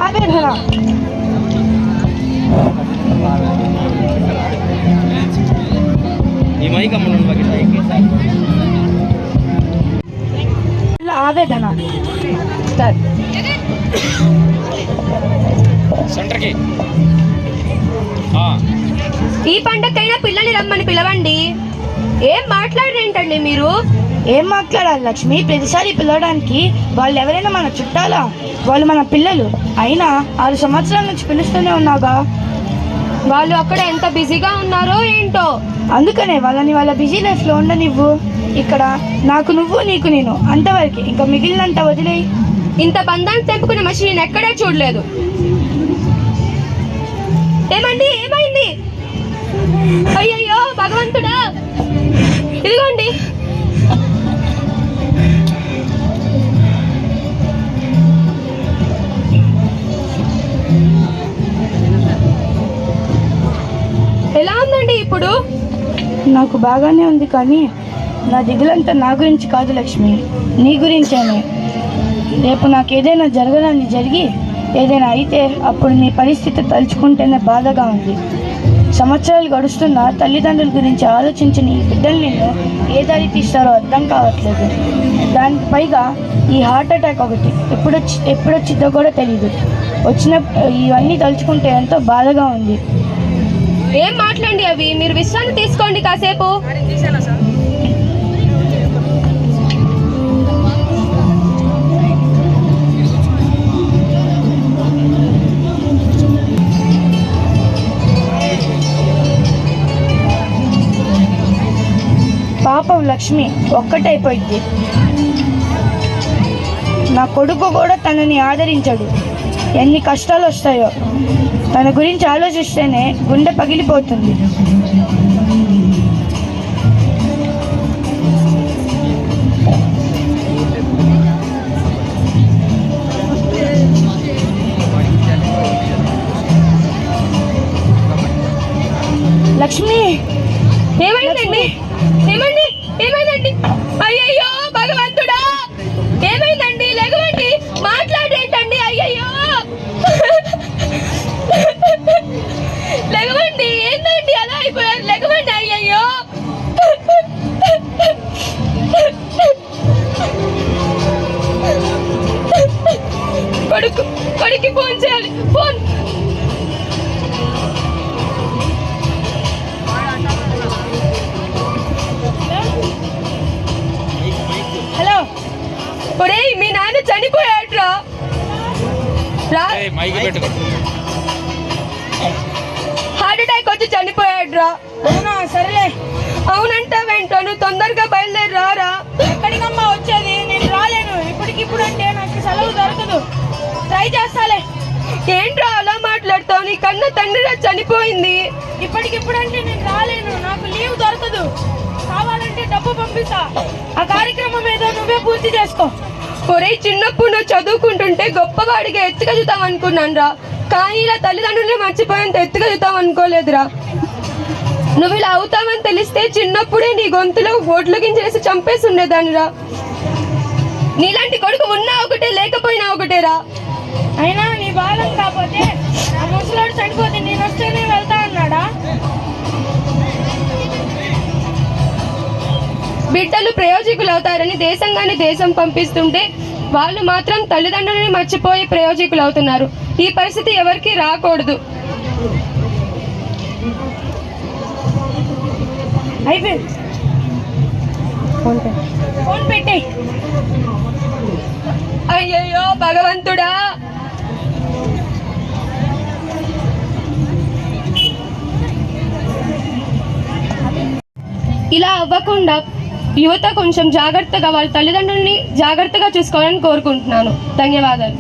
ఆవేదన. ఆవేదన. ఈ పండగకైనా పిల్లల్ని రమ్మని పిలవండి. ఏం మాట్లాడరేంటండి మీరు? ఏం మాట్లాడాలి లక్ష్మి? ప్రతిసారి పిలవడానికి వాళ్ళు ఎవరైనా మన చుట్టాలా? వాళ్ళు మన పిల్లలు. అయినా 6 సంవత్సరాల నుంచి పిలుస్తూనే ఉన్నాగా. వాళ్ళు అక్కడ ఎంత బిజీగా ఉన్నారో ఏంటో. అందుకనే వాళ్ళని వాళ్ళ బిజీ లైఫ్లో ఉండనివ్వు. ఇక్కడ నాకు నువ్వు, నీకు నేను, అంతవరకు. ఇంకా మిగిలినంత వదిలేయి. ఇంత బంధాన్ని తెంపుకునే మనిషి నేను ఎక్కడా చూడలేదు. ఏమండి, ఏమైంది? అయ్యయ్యో భగవంతుడా, ఇదిగోండి. ఎలా ఉందండి ఇప్పుడు? నాకు బాగానే ఉంది, కానీ నా దిగులంతా నా గురించి కాదు లక్ష్మి, నీ గురించేనే. రేపు నాకు ఏదైనా జరగదని జరిగి ఏదైనా అయితే అప్పుడు నీ పరిస్థితి తలుచుకుంటేనే బాధగా ఉంది. సంవత్సరాలు గడుస్తున్నా తల్లిదండ్రుల గురించి ఆలోచించిన ఈ బిడ్డలు నిన్ను ఏ దారి తీస్తారో అర్థం కావట్లేదు. దానికి పైగా ఈ హార్ట్ అటాక్ ఒకటి ఎప్పుడొచ్చిందో కూడా తెలీదు. ఇవన్నీ తలుచుకుంటే ఎంతో బాధగా ఉంది. ఏం మాట్లాడండి అవి? మీరు విశ్రాంతి తీసుకోండి కాసేపు. పాపం లక్ష్మి ఒక్కటైపోయింది. నా కొడుకు కూడా తనని ఆదరించడు. ఎన్ని కష్టాలు వస్తాయో తన గురించి ఆలోచిస్తేనే గుండె పగిలిపోతుంది. లక్ష్మి, ఏమైందండి? ఏమండి, ఏమైందండి? అయ్యయ్యో భగవంతుడా, ఏమైందండి? లెగవండి, మాట్లాడేంటండి? అయ్యయ్యో లెగవండి. ఏంటండి అలా అయిపోయారు? లెగవండి. అయ్యయ్యో కొడుకు ఫోన్ చేయాలి. ఫోన్. హలో. ఒరేయ్, మీ నాన్న చనిపోయాడ్రా. హార్ట్ అటాక్ వచ్చి చనిపోయాడ్రా. అవునా? సరేలే. అవునంటావేంటో? నువ్వు తొందరగా బయలుదేరి రారా. ఎక్కడికమ్మా వచ్చేది? నేను రాలేను ఇప్పటికిప్పుడు. అంటే నాకు సెలవు దొరకదు. ట్రై చేస్తాలే. ఏంట్రా అలా మాట్లాడతావు? నీ కన్న తండ్రిరా చనిపోయింది. ఇప్పటికిప్పుడు అంటే నేను రాలేను, నాకు లీవ్ దొరకదు. కావాలంటే డబ్బు పంపిస్తా. ఆ కార్యక్రమం ఏదో నువ్వే పూర్తి చేసుకో. ఒరే, చిన్నప్పుడు నువ్వు చదువుకుంటుంటే గొప్పవాడిగా ఎత్తుగలుగుతావు అనుకున్నాను రా, కానీ ఇలా తల్లిదండ్రులే మర్చిపోయేంత ఎత్తుగలుగుతావు అనుకోలేదురా. నువ్వు ఇలా అవుతావని తెలిస్తే చిన్నప్పుడే నీ గొంతులో ఓట్లు గింజేసి చంపేసి ఉండేదానిరా. నీలాంటి కొడుకు ఉన్నా ఒకటే, లేకపోయినా ఒకటేరా. అయినా నీ బాలం కాకపోతే ఆ ముసలాడు చనిపోతే నేను వస్తేనే వెళ్తా అన్నాడా? బిడ్డలు ప్రయోజకులు అవుతారని దేశంగాని దేశం పంపిస్తుంటే వాళ్ళు మాత్రం తల్లిదండ్రులని మర్చిపోయి ప్రయోజకులు అవుతున్నారు. ఈ పరిస్థితి ఎవరికి రాకూడదు. అయిపోయింది. ఫోన్ పెట్టే. అయ్యయ్యో భగవంతుడా, ఇలా అవ్వకుండా యువత కొంచెం జాగ్రత్తగా వాళ్ళ తల్లిదండ్రుల్ని జాగ్రత్తగా చూసుకోవాలని కోరుకుంటున్నాను. ధన్యవాదాలు.